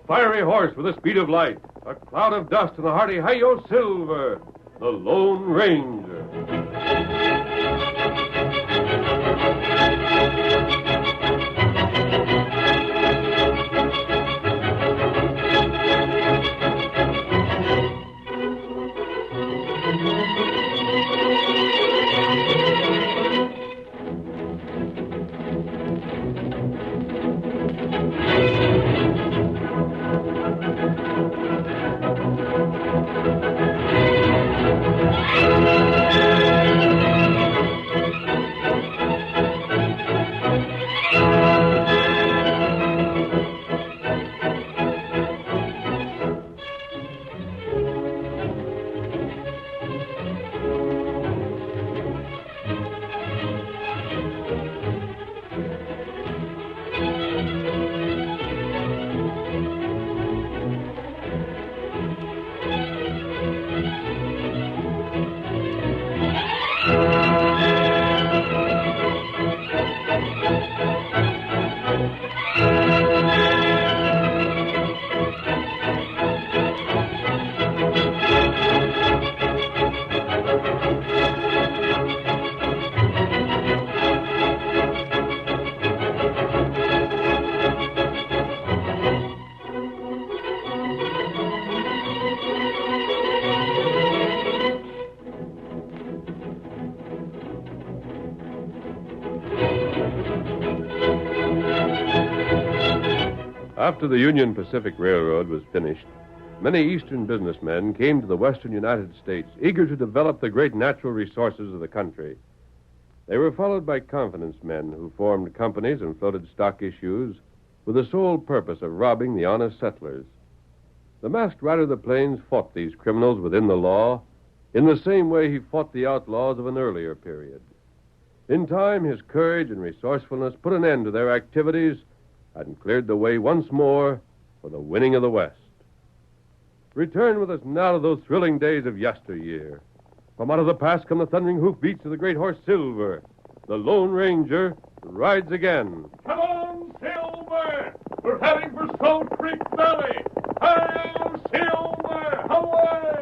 fiery horse with the speed of light, a cloud of dust, and a hearty hi-yo silver, the Lone Ranger. After the Union Pacific Railroad was finished, many eastern businessmen came to the western United States, eager to develop the great natural resources of the country. They were followed by confidence men who formed companies and floated stock issues with the sole purpose of robbing the honest settlers. The masked rider of the plains fought these criminals within the law in the same way he fought the outlaws of an earlier period. In time, his courage and resourcefulness put an end to their activities and cleared the way once more for the winning of the West. Return with us now to those thrilling days of yesteryear. From out of the past come the thundering hoofbeats of the great horse Silver. The Lone Ranger rides again. Come on, Silver! We're heading for Salt Creek Valley! Hail, Silver! Away!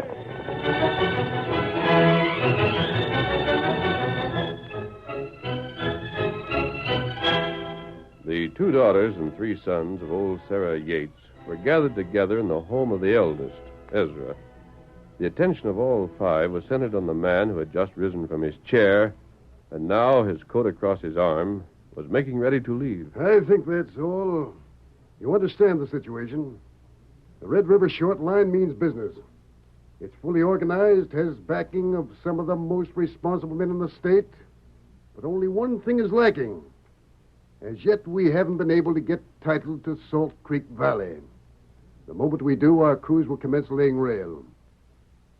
The 2 daughters and 3 sons of old Sarah Yates were gathered together in the home of the eldest, Ezra. The attention of all 5 was centered on the man who had just risen from his chair and now, his coat across his arm, was making ready to leave. I think that's all. You understand the situation. The Red River Short Line means business. It's fully organized, has backing of some of the most responsible men in the state. But only one thing is lacking. As yet, we haven't been able to get title to Salt Creek Valley. The moment we do, our crews will commence laying rail.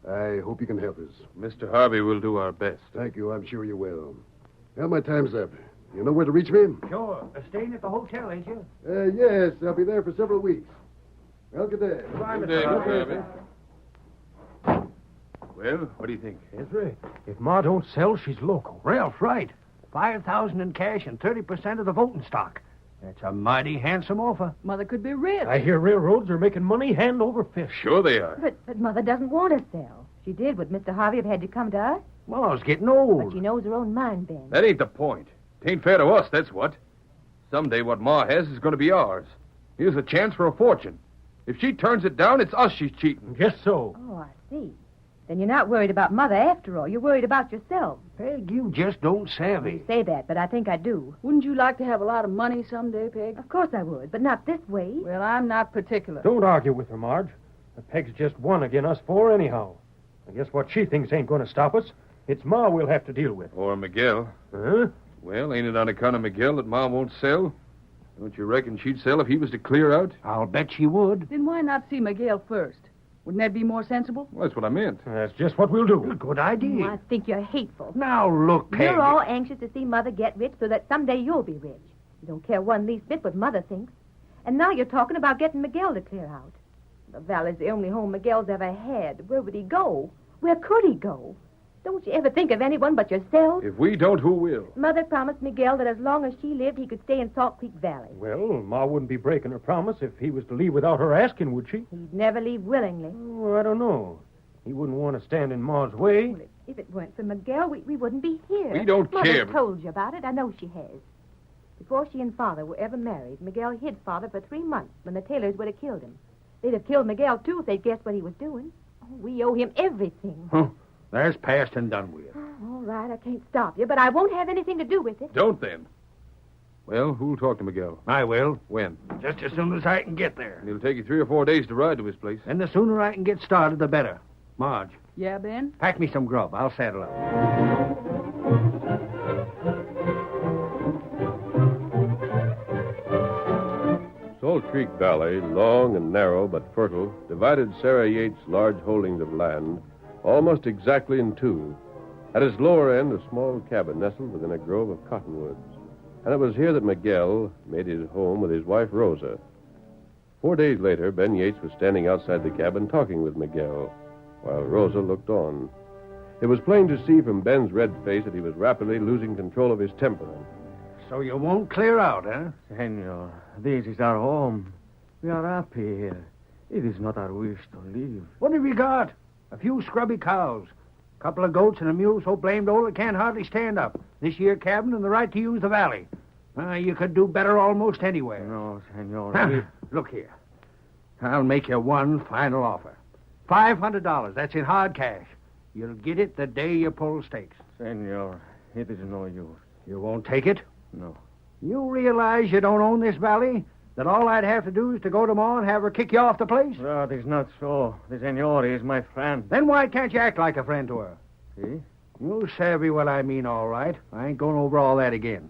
I hope you can help us. Mr. Harvey will do our best. Thank you. I'm sure you will. Well, my time's up. You know where to reach me? Sure. Staying at the hotel, ain't you? Yes. I'll be there for several weeks. Well, good day. Goodbye, Good Mr. day, Harvey. Mr. Harvey. Well, what do you think? Ezra, if Ma don't sell, she's loco. Ralph's right. $5,000 in cash and 30% of the voting stock. That's a mighty handsome offer. Mother could be rich. I hear railroads are making money hand over fist. Sure they are. But Mother doesn't want to sell. She did. Would Mr. Harvey have had you come to us? Ma's getting old. But she knows her own mind, Ben. That ain't the point. Tain't fair to us, that's what. Someday what Ma has is going to be ours. Here's a chance for a fortune. If she turns it down, it's us she's cheating. Just so. Oh, I see. Then you're not worried about Mother after all. You're worried about yourself. Peg, you just don't savvy. You say that, but I think I do. Wouldn't you like to have a lot of money someday, Peg? Of course I would, but not this way. Well, I'm not particular. Don't argue with her, Marge. Peg's just one again us 4 anyhow. I guess what she thinks ain't going to stop us. It's Ma we'll have to deal with. Or Miguel. Huh? Well, ain't it on account of Miguel that Ma won't sell? Don't you reckon she'd sell if he was to clear out? I'll bet she would. Then why not see Miguel first? Wouldn't that be more sensible? Well, that's what I meant. That's just what we'll do. Good idea. I think you're hateful. Now, look, Peg. You're all anxious to see Mother get rich so that someday you'll be rich. You don't care one least bit what Mother thinks. And now you're talking about getting Miguel to clear out. The valley's the only home Miguel's ever had. Where would he go? Where could he go? Don't you ever think of anyone but yourself? If we don't, who will? Mother promised Miguel that as long as she lived, he could stay in Salt Creek Valley. Well, Ma wouldn't be breaking her promise if he was to leave without her asking, would she? He'd never leave willingly. Oh, I don't know. He wouldn't want to stand in Ma's way. Well, if it weren't for Miguel, we wouldn't be here. We don't care. Mother told you about it. I know she has. Before she and Father were ever married, Miguel hid Father for 3 months when the Taylors would have killed him. They'd have killed Miguel, too, if they'd guessed what he was doing. Oh, we owe him everything. Huh. That's past and done with. Oh, all right, I can't stop you, but I won't have anything to do with it. Don't then. Well, who'll talk to Miguel? I will. When? Just as soon as I can get there. And it'll take you 3 or 4 days to ride to his place. And the sooner I can get started, the better. Marge, Yeah, Ben? pack me some grub. I'll saddle up. Salt Creek Valley, long and narrow but fertile, divided Sarah Yates' large holdings of land almost exactly in two. At its lower end, a small cabin nestled within a grove of cottonwoods. And it was here that Miguel made his home with his wife, Rosa. 4 days later, Ben Yates was standing outside the cabin talking with Miguel, while Rosa looked on. It was plain to see from Ben's red face that he was rapidly losing control of his temperament. So you won't clear out, huh? Senor, this is our home. We are happy here. It is not our wish to leave. What have you got? A few scrubby cows. A couple of goats and a mule so blamed old it can't hardly stand up. This here cabin and the right to use the valley. You could do better almost anywhere. No, senor. Look here. I'll make you one final offer. $500. That's in hard cash. You'll get it the day you pull stakes. Senor, it is no use. You won't take it? No. You realize you don't own this valley? That all I'd have to do is to go to Ma and have her kick you off the place? That is not so. The senor is my friend. Then why can't you act like a friend to her? See? You savvy what I mean, all right. I ain't going over all that again.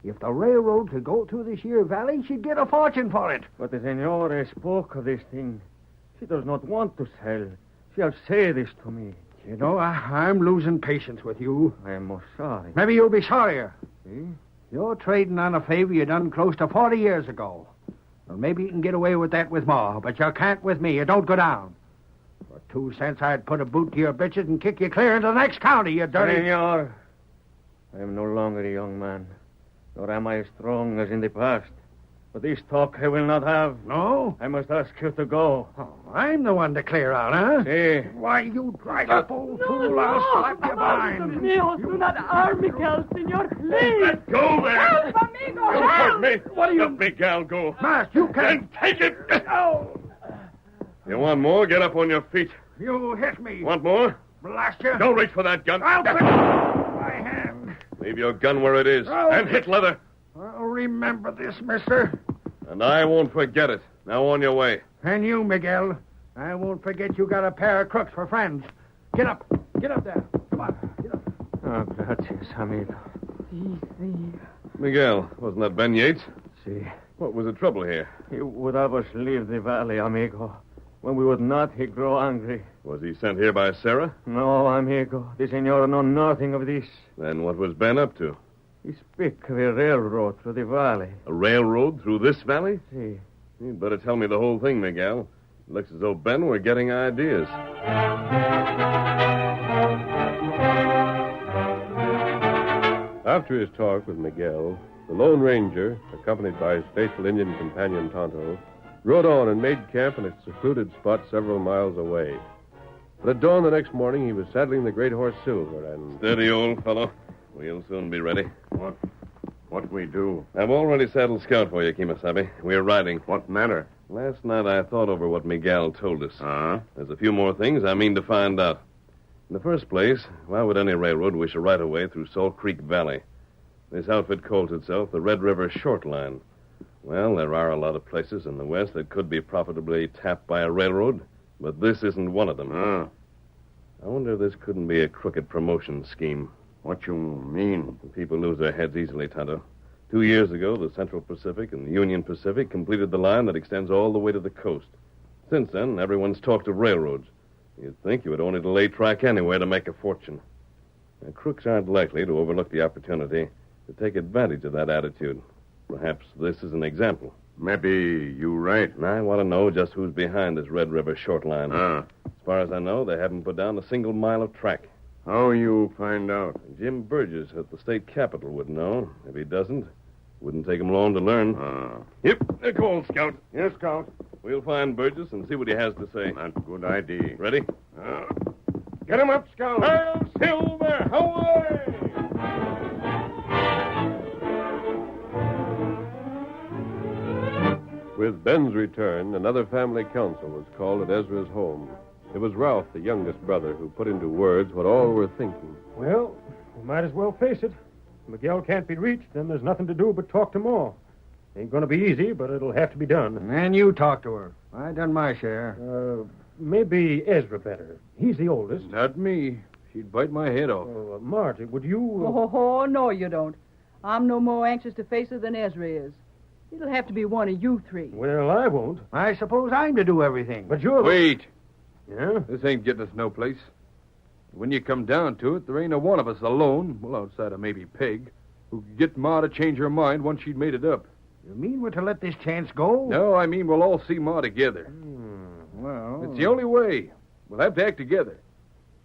If the railroad could go through this here valley, she'd get a fortune for it. But the senora spoke of this thing. She does not want to sell. She has said this to me. You know, I'm losing patience with you. I am most sorry. Maybe you'll be sorrier. See? You're trading on a favor you done close to 40 years ago. Well, maybe you can get away with that with Ma, but you can't with me. You don't go down. For 2 cents, I'd put a boot to your bitches and kick you clear into the next county, you dirty... Senor, I am no longer a young man, nor am I as strong as in the past. But this talk I will not have. No? I must ask you to go. Oh, I'm the one to clear out, huh? See? Why, you dried up old fool, I'll slap you blind. Do not harm Miguel, senor, please. Let go there. Help, amigo, Don't help. hurt me. What do you... Let Miguel go. Mask, you can't... Then take it. Oh, You want more? Get up on your feet. you hit me. Want more? Blast you. Don't reach for that gun. I'll quit my hand. Leave your gun where it is. Oh. And hit leather. I'll remember this, mister. And I won't forget it. Now on your way. And you, Miguel. I won't forget you got a pair of crooks for friends. Get up. Get up there. Come on. Get up. Oh, gracias, amigo. Miguel, wasn't that Ben Yates? See? What was the trouble here? He would have us leave the valley, amigo. When we would not, he grow angry. Was he sent here by Sarah? No, amigo. The senor know nothing of this. Then what was Ben up to? He speak of a railroad through the valley. A railroad through this valley? See? You'd better tell me the whole thing, Miguel. It looks as though Ben were getting ideas. After his talk with Miguel, the Lone Ranger, accompanied by his faithful Indian companion Tonto, rode on and made camp in a secluded spot several miles away. But at dawn the next morning, he was saddling the great horse Silver and... Steady, old fellow. We'll soon be ready. What we do? I've already saddled Scout for you, Kimasabi. We're riding. What matter? Last night I thought over what Miguel told us. Uh-huh. There's a few more things I mean to find out. In the first place, why would any railroad wish a right-of-way through Salt Creek Valley? This outfit calls itself the Red River Short Line. Well, there are a lot of places in the West that could be profitably tapped by a railroad, but this isn't one of them. I wonder if this couldn't be a crooked promotion scheme. What you mean? People lose their heads easily, Tonto. 2 years ago, the Central Pacific and the Union Pacific completed the line that extends all the way to the coast. Since then, everyone's talked of railroads. You'd think you would only lay track anywhere to make a fortune. Now, crooks aren't likely to overlook the opportunity to take advantage of that attitude. Perhaps this is an example. Maybe you right. And I want to know just who's behind this Red River Short Line. As far as I know, they haven't put down a single mile of track. How you find out? Jim Burgess at the state capitol would know. If he doesn't, wouldn't take him long to learn. Yep, they're called, Scout. Yes, Scout. We'll find Burgess and see what he has to say. That's a good idea. Ready? Get him up, Scout. Hail Silver! Away! With Ben's return, another family council was called at Ezra's home. It was Ralph, the youngest brother, who put into words what all were thinking. Well, we might as well face it. Miguel can't be reached, then there's nothing to do but talk to Ma. Ain't going to be easy, but it'll have to be done. And you talk to her. I done my share. Maybe Ezra better. He's the oldest. Not me. She'd bite my head off. Marty, would you... Oh, no, you don't. I'm no more anxious to face her than Ezra is. It'll have to be one of you three. Well, I won't. I suppose I'm to do everything. But you're... Wait. Yeah? This ain't getting us no place. When you come down to it, there ain't a one of us alone, well, outside of maybe Peg, who could get Ma to change her mind once she'd made it up. You mean we're to let this chance go? No, I mean we'll all see Ma together. Well... It's the only way. We'll have to act together.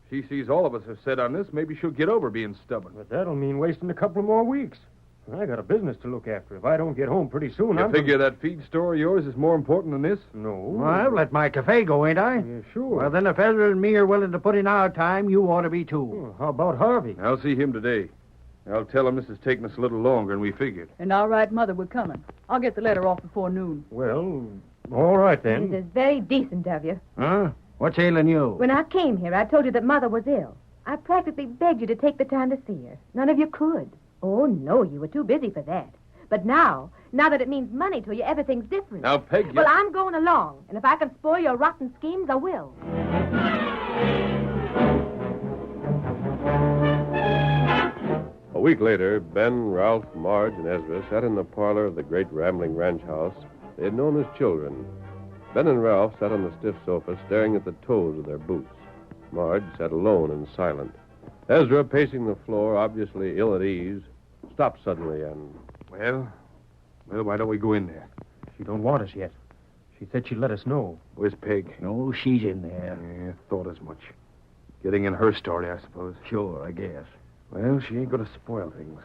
She sees all of us are set on this, maybe she'll get over being stubborn. But that'll mean wasting a couple of more weeks. I got a business to look after. If I don't get home pretty soon, You figure that feed store of yours is more important than this? No. Well, I've let my cafe go, ain't I? Yeah, sure. Well, then if Ezra and me are willing to put in our time, you ought to be too. Well, how about Harvey? I'll see him today. I'll tell him this is taking us a little longer than we figured. And I'll write Mother we're coming. I'll get the letter off before noon. Well, all right then. This is very decent of you. Huh? What's ailing you? When I came here, I told you that Mother was ill. I practically begged you to take the time to see her. None of you could. Oh, no, you were too busy for that. But now that it means money to you, everything's different. Now, Peg, Well, I'm going along, and if I can spoil your rotten schemes, I will. A week later, Ben, Ralph, Marge, and Ezra sat in the parlor of the great rambling ranch house they had known as children. Ben and Ralph sat on the stiff sofa, staring at the toes of their boots. Marge sat alone and silent. Ezra, pacing the floor, obviously ill at ease, stopped suddenly and... Well, why don't we go in there? She don't want us yet. She said she'd let us know. Where's Peg? No, she's in there. Yeah, thought as much. Getting in her story, I suppose. Sure, I guess. Well, she ain't going to spoil things.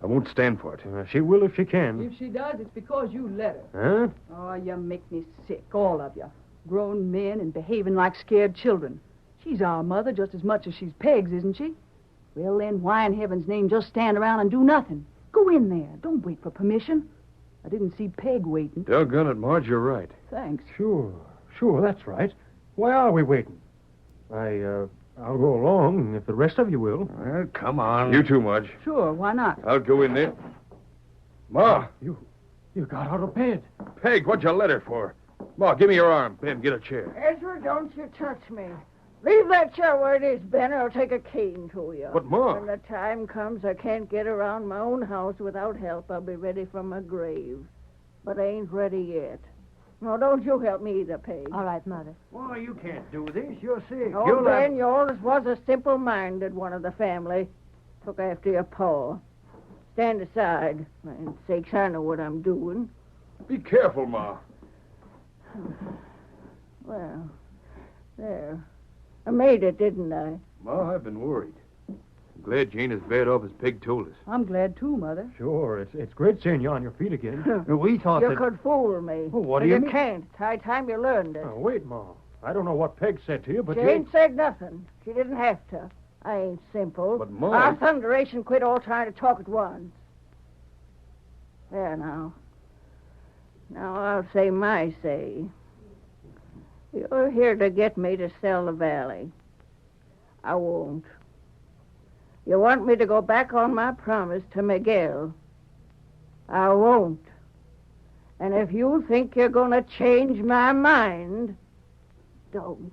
I won't stand for it. She will if she can. If she does, it's because you let her. Huh? Oh, you make me sick, all of you. Grown men and behaving like scared children. She's our mother just as much as she's Peg's, isn't she? Well, then, why in heaven's name just stand around and do nothing? Go in there. Don't wait for permission. I didn't see Peg waiting. Doggone it, Marge, you're right. Thanks. Sure, that's right. Why are we waiting? I'll go along if the rest of you will. Well, come on. You too, Marge. Sure, why not? I'll go in there. Ma! You got out of bed. Peg, what'd you let her for? Ma, give me your arm. Ben, get a chair. Ezra, don't you touch me. Leave that chair where it is, Ben, or I'll take a cane to you. But, Ma... When the time comes I can't get around my own house without help, I'll be ready for my grave. But I ain't ready yet. No, don't you help me either, Peg. All right, Mother. Well, you can't do this. You're sick. Oh, Ben, you always was a simple-minded one of the family. Took after your pa. Stand aside. For sakes, I know what I'm doing. Be careful, Ma. Well, there. I made it, didn't I? Ma, I've been worried. I'm glad Jane is bad off as Peg told us. I'm glad, too, Mother. Sure, it's great seeing you on your feet again. We thought You that... could fool me. Oh, what but do you you mean? can't. It's high time you learned it. Oh, wait, Ma. I don't know what Peg said to you, but She ain't said nothing. She didn't have to. I ain't simple. But, Ma... Our thunderation quit all trying to talk at once. There, now. Now I'll say my say. You're here to get me to sell the valley. I won't. You want me to go back on my promise to Miguel. I won't. And if you think you're going to change my mind, don't.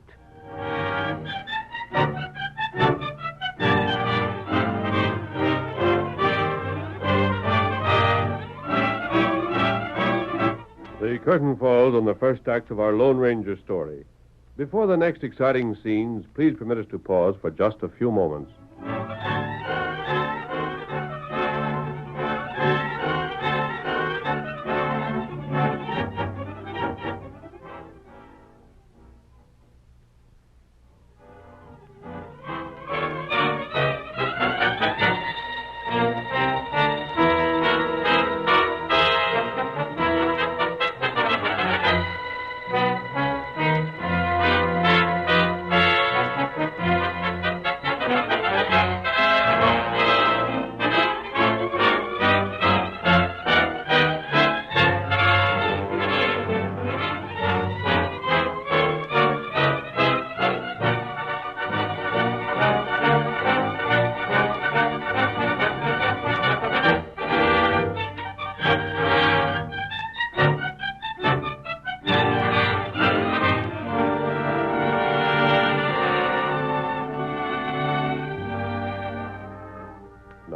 The curtain falls on the first act of our Lone Ranger story. Before the next exciting scenes, please permit us to pause for just a few moments.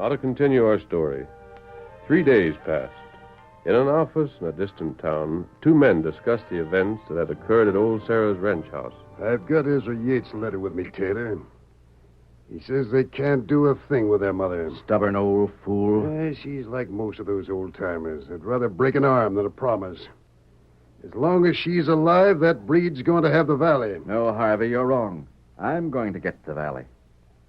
Now to continue our story. 3 days passed. In an office in a distant town, two men discussed the events that had occurred at old Sarah's ranch house. I've got Ezra Yates' letter with me, Taylor. He says they can't do a thing with their mother. Stubborn old fool. Yeah, she's like most of those old-timers. They'd rather break an arm than a promise. As long as she's alive, that breed's going to have the valley. No, Harvey, you're wrong. I'm going to get the valley.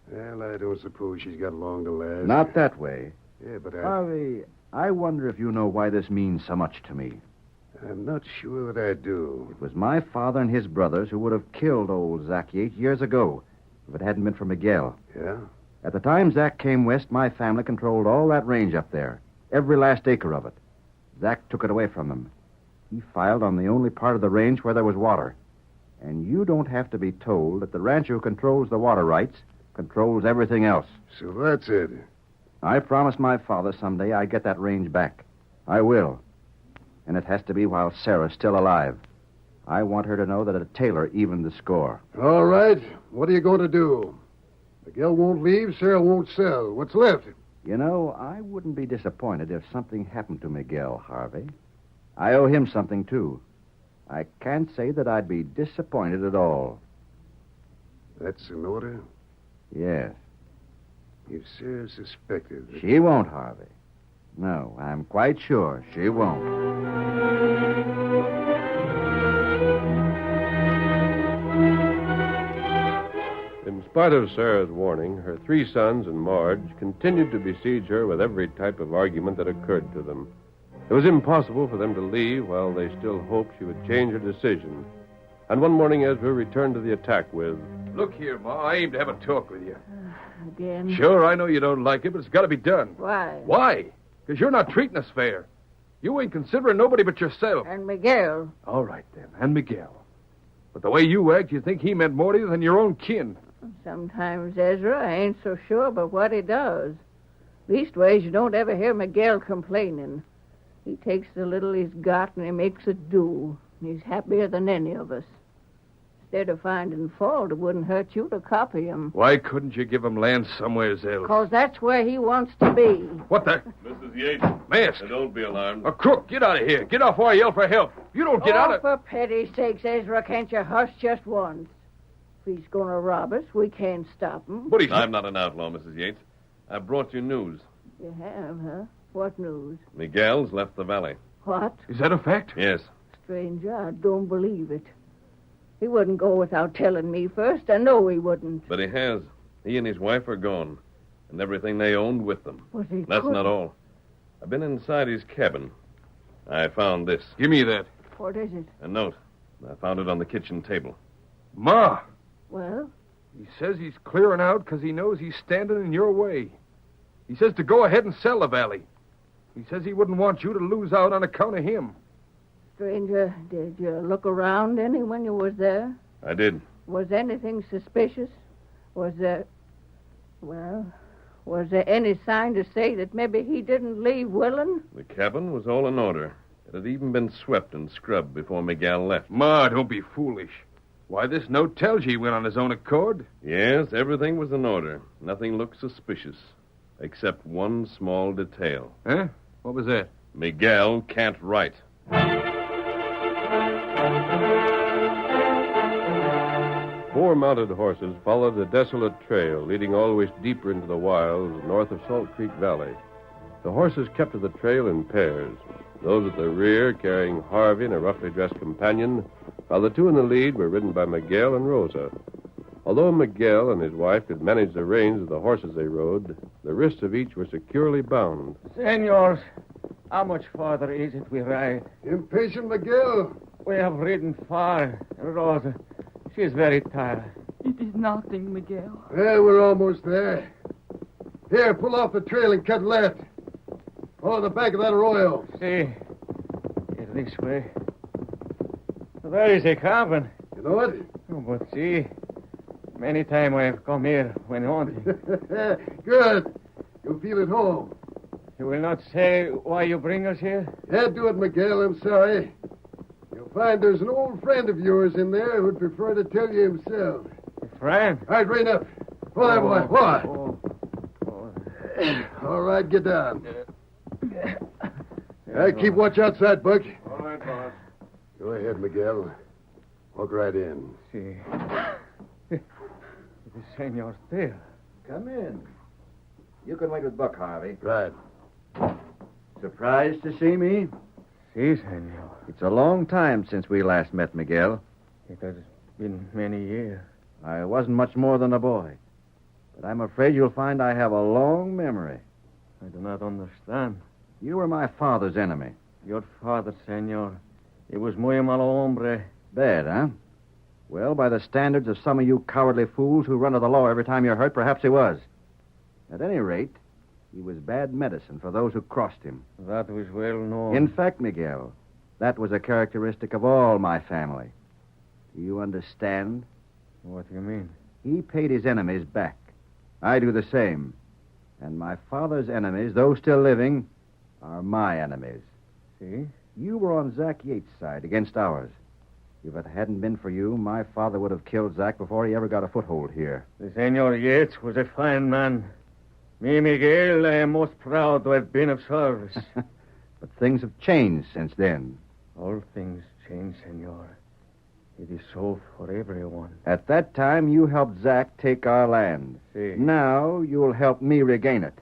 Well, I don't suppose she's got long to last. Not that way. Yeah, but Harvey, I wonder if you know why this means so much to me. I'm not sure that I do. It was my father and his brothers who would have killed old Zach Yates years ago if it hadn't been for Miguel. Yeah? At the time Zach came west, my family controlled all that range up there, every last acre of it. Zach took it away from them. He filed on the only part of the range where there was water. And you don't have to be told that the rancher who controls the water rights controls everything else. So that's it. I promised my father someday I'd get that range back. I will. And it has to be while Sarah's still alive. I want her to know that a Taylor evened the score. All right. What are you going to do? Miguel won't leave, Sarah won't sell. What's left? You know, I wouldn't be disappointed if something happened to Miguel, Harvey. I owe him something, too. I can't say that I'd be disappointed at all. That's in order? Yes. If Sarah suspected... She won't, Harvey. No, I'm quite sure she won't. In spite of Sarah's warning, her 3 sons and Marge continued to besiege her with every type of argument that occurred to them. It was impossible for them to leave while they still hoped she would change her decision. And one morning Ezra returned to the attack with... Look here, Ma, I aim to have a talk with you. Again? Sure, I know you don't like it, but it's got to be done. Why? Why? Because you're not treating us fair. You ain't considering nobody but yourself. And Miguel. All right, then, and Miguel. But the way you act, you think he meant more to you than your own kin. Sometimes, Ezra, I ain't so sure about what he does. Leastways, you don't ever hear Miguel complaining. He takes the little he's got and he makes it do. He's happier than any of us. Instead of finding fault, it wouldn't hurt you to copy him. Why couldn't you give him land somewhere else? Because that's where he wants to be. What the? Mrs. Yates. Mask. Now, don't be alarmed. A crook, get out of here. Get off while I yell for help. You don't get out of... For pity's sakes, Ezra, can't you hush just once? If he's going to rob us, we can't stop him. What I'm not an outlaw, Mrs. Yates. I brought you news. You have, huh? What news? Miguel's left the valley. What? Is that a fact? Yes. Stranger, I don't believe it. He wouldn't go without telling me first. I know he wouldn't. But he has. He and his wife are gone, and everything they owned with them. But he That's couldn't. not all. I've been inside his cabin. I found this. Give me that. What is it? A note. I found it on the kitchen table. Ma, Well? he says he's clearing out because he knows he's standing in your way. He says to go ahead and sell the valley. He says he wouldn't want you to lose out on account of him. Stranger, did you look around any when you was there? I did. Was anything suspicious? Was there any sign to say that maybe he didn't leave willin'? The cabin was all in order. It had even been swept and scrubbed before Miguel left. Ma, don't be foolish. Why, this note tells you he went on his own accord. Yes, everything was in order. Nothing looked suspicious, except one small detail. Huh? What was that? Miguel can't write. 4 mounted horses followed a desolate trail leading always deeper into the wilds north of Salt Creek Valley. The horses kept to the trail in pairs, those at the rear carrying Harvey and a roughly dressed companion, while the 2 in the lead were ridden by Miguel and Rosa. Although Miguel and his wife could manage the reins of the horses they rode, the wrists of each were securely bound. Senors, how much farther is it we ride? Impatient, Miguel? We have ridden far. Rosa, she is very tired. It is nothing, Miguel. Yeah, we're almost there. Here, pull off the trail and cut left. Follow the back of that arroyo. See, it's this way. There is a cabin. You know it? Oh, but see, many times I have come here when wanted. Good. You'll feel at home. You will not say why you bring us here? Yeah, do it, Miguel. I'm sorry. You'll find there's an old friend of yours in there who'd prefer to tell you himself. A friend? All right, rein up. Whoa there, boy. Whoa. All right, get down. Keep watch outside, Buck. All right, boss. Go ahead, Miguel. Walk right in. See. The senor's there. Come in. You can wait with Buck, Harvey. Right. Surprised to see me? Si, senor. It's a long time since we last met, Miguel. It has been many years. I wasn't much more than a boy. But I'm afraid you'll find I have a long memory. I do not understand. You were my father's enemy. Your father, senor, he was muy malo hombre. Bad, huh? Well, by the standards of some of you cowardly fools who run to the law every time you're hurt, perhaps he was. At any rate, he was bad medicine for those who crossed him. That was well known. In fact, Miguel, that was a characteristic of all my family. Do you understand? What do you mean? He paid his enemies back. I do the same. And my father's enemies, though still living, are my enemies. See? You were on Zach Yates' side against ours. If it hadn't been for you, my father would have killed Zach before he ever got a foothold here. The Senor Yates was a fine man. Me, Miguel, I am most proud to have been of service. But things have changed since then. All things change, Senor. It is so for everyone. At that time, you helped Zach take our land. Si. Now, you'll help me regain it.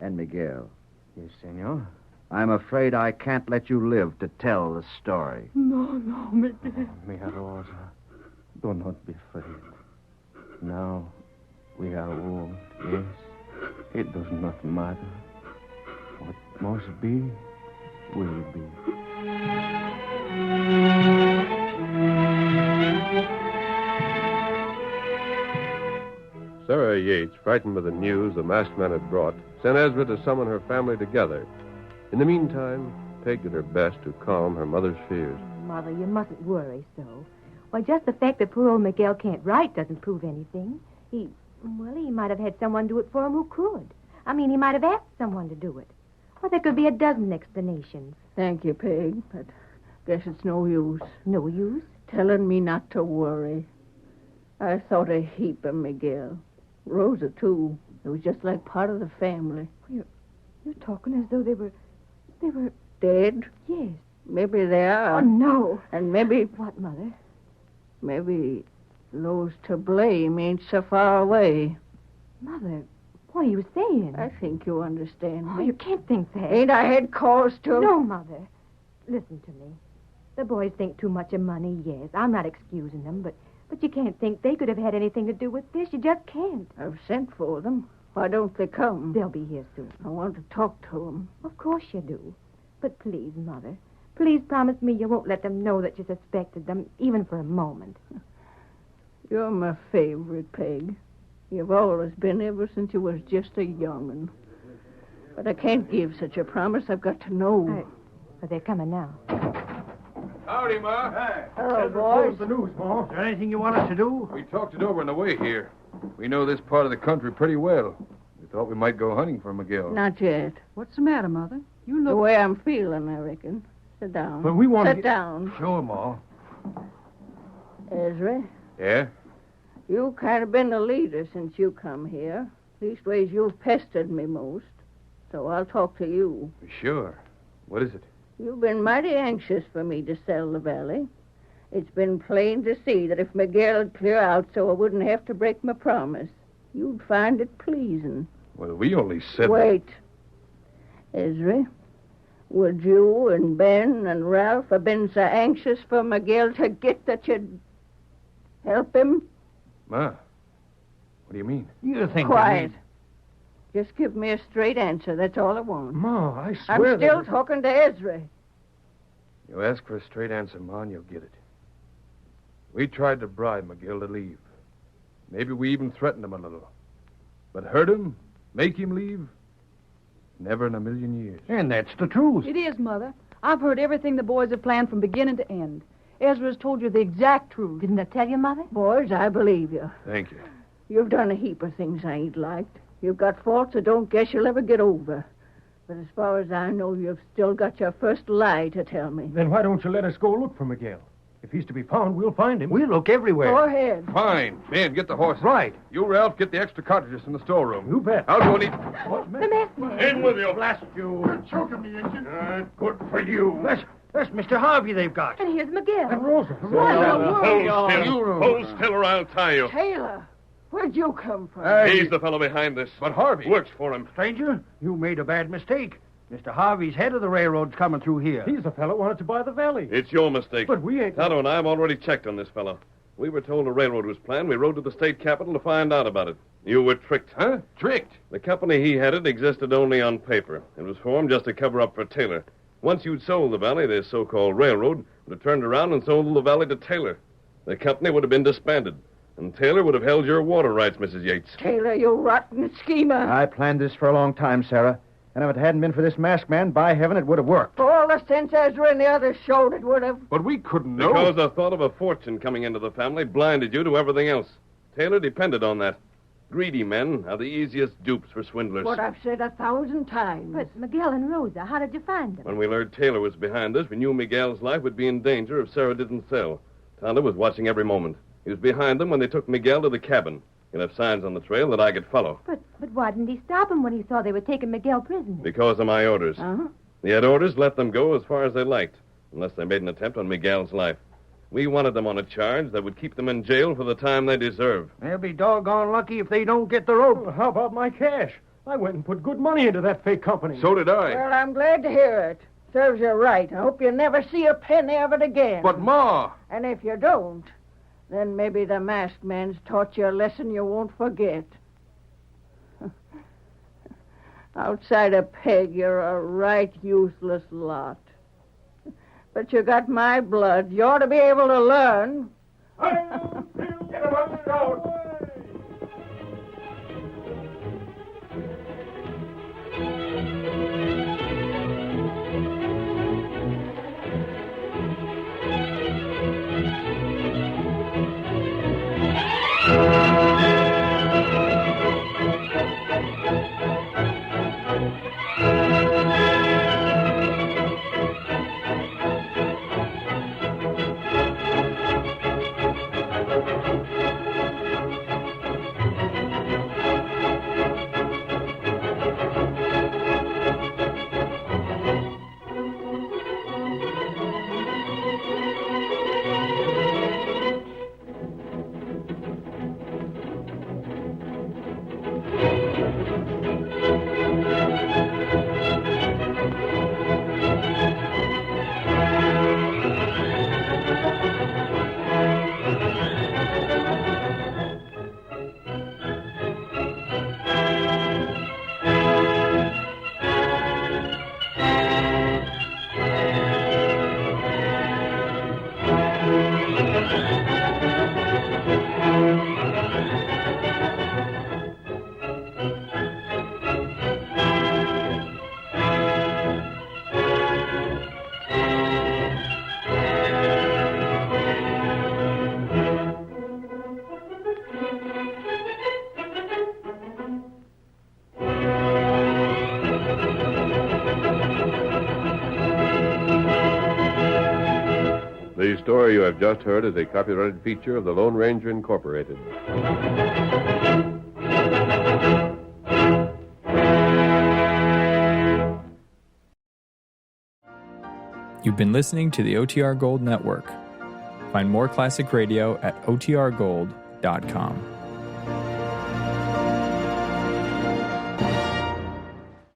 And Miguel. Yes, Senor. I'm afraid I can't let you live to tell the story. No, Miguel. Mia Rosa, do not be afraid. Now, we are old, yes. It does not matter. What must be, will be. Sarah Yates, frightened by the news the masked man had brought, sent Ezra to summon her family together. In the meantime, Peg did her best to calm her mother's fears. Mother, you mustn't worry so. Why, just the fact that poor old Miguel can't write doesn't prove anything. He might have had someone do it for him who could. I mean, he might have asked someone to do it. Well, there could be a dozen explanations. Thank you, Peg, but guess it's no use. No use? Telling me not to worry. I thought a heap of Miguel. Rosa, too. It was just like part of the family. You're talking as though they were... Dead? Yes. Maybe they are. Oh, no. And maybe... What, Mother? Maybe those to blame ain't so far away. Mother, what are you saying? I think you understand Oh, me. you can't think that. Ain't I had cause to? No, Mother. Listen to me. The boys think too much of money, yes. I'm not excusing them, but you can't think they could have had anything to do with this. You just can't. I've sent for them. Why don't they come? They'll be here soon. I want to talk to them. Of course you do. But please, Mother, please promise me you won't let them know that you suspected them, even for a moment. You're my favorite, Peg. You've always been ever since you was just a young'un. But I can't give such a promise. I've got to know. They're coming now. Howdy, Ma. Hey. Hello, boys. The news, Ma. Is there anything you want us to do? We talked it over on the way here. We know this part of the country pretty well. We thought we might go hunting for Miguel. Not yet. What's the matter, Mother? You The look... way I'm feeling, I reckon. Sit down. But we want to Sit down. Sure, Ma. Ezra, Yeah? you kind of been the leader since you come here. Leastways, you've pestered me most. So I'll talk to you. Sure. What is it? You've been mighty anxious for me to sell the valley. It's been plain to see that if Miguel'd clear out so I wouldn't have to break my promise, you'd find it pleasing. Well, we only said... Wait. Ezra, would you and Ben and Ralph have been so anxious for Miguel to get that you'd help him? Ma, what do you mean? You think... Quiet. Just give me a straight answer. That's all I want. Ma, I I'm swear still talking to Ezra. You ask for a straight answer, Ma, and you'll get it. We tried to bribe Miguel to leave. Maybe we even threatened him a little. But hurt him? Make him leave? Never in a million years. And that's the truth. It is, Mother. I've heard everything the boys have planned from beginning to end. Ezra's told you the exact truth. Didn't I tell you, Mother? Boys, I believe you. Thank you. You've done a heap of things I ain't liked. You've got faults I don't guess you'll ever get over. But as far as I know, you've still got your first lie to tell me. Then why don't you let us go look for Miguel? If he's to be found, we'll find him. We'll look everywhere. Go ahead. Fine. Ben, get the horse. Right. You, Ralph, get the extra cartridges in the storeroom. You bet. I'll go and eat. The masked man. In with you. Blast you. You're choking me, Injun. Good for you. That's Mr. Harvey they've got. And here's Miguel. And Rosa. Hold still. Hold still or I'll tie you. Taylor, where'd you come from? He's the fellow behind this. But Harvey. Works for him. Stranger, you made a bad mistake. Mr. Harvey's head of the railroad's coming through here. He's the fellow wanted to buy the valley. It's your mistake. But we ain't... Tonto and I have already checked on this fellow. We were told a railroad was planned. We rode to the state capitol to find out about it. You were tricked. Huh? Tricked? The company he headed existed only on paper. It was formed just to cover up for Taylor. Once you'd sold the valley, this so-called railroad would have turned around and sold the valley to Taylor. The company would have been disbanded, and Taylor would have held your water rights, Mrs. Yates. Taylor, you rotten schemer. I planned this for a long time, Sarah. And if it hadn't been for this masked man, by heaven, it would have worked. For all the sense Ezra and the others showed, it would have. But we couldn't know. Because the thought of a fortune coming into the family blinded you to everything else. Taylor depended on that. Greedy men are the easiest dupes for swindlers. What I've said 1,000 times. But Miguel and Rosa, how did you find them? When we learned Taylor was behind us, we knew Miguel's life would be in danger if Sarah didn't sell. Tonto was watching every moment. He was behind them when they took Miguel to the cabin. He left signs on the trail that I could follow. But why didn't he stop him when he saw they were taking Miguel prisoner? Because of my orders. Uh-huh. He had orders to let them go as far as they liked, unless they made an attempt on Miguel's life. We wanted them on a charge that would keep them in jail for the time they deserve. They'll be doggone lucky if they don't get the rope. Well, how about my cash? I went and put good money into that fake company. So did I. Well, I'm glad to hear it. Serves you right. I hope you never see a penny of it again. But, Ma... And if you don't, then maybe the masked man's taught you a lesson you won't forget. Outside of Peg, you're a right useless lot. But you got my blood. You ought to be able to learn. Get him up, Scout. The story you have just heard is a copyrighted feature of the Lone Ranger Incorporated. You've been listening to the OTR Gold Network. Find more classic radio at otrgold.com.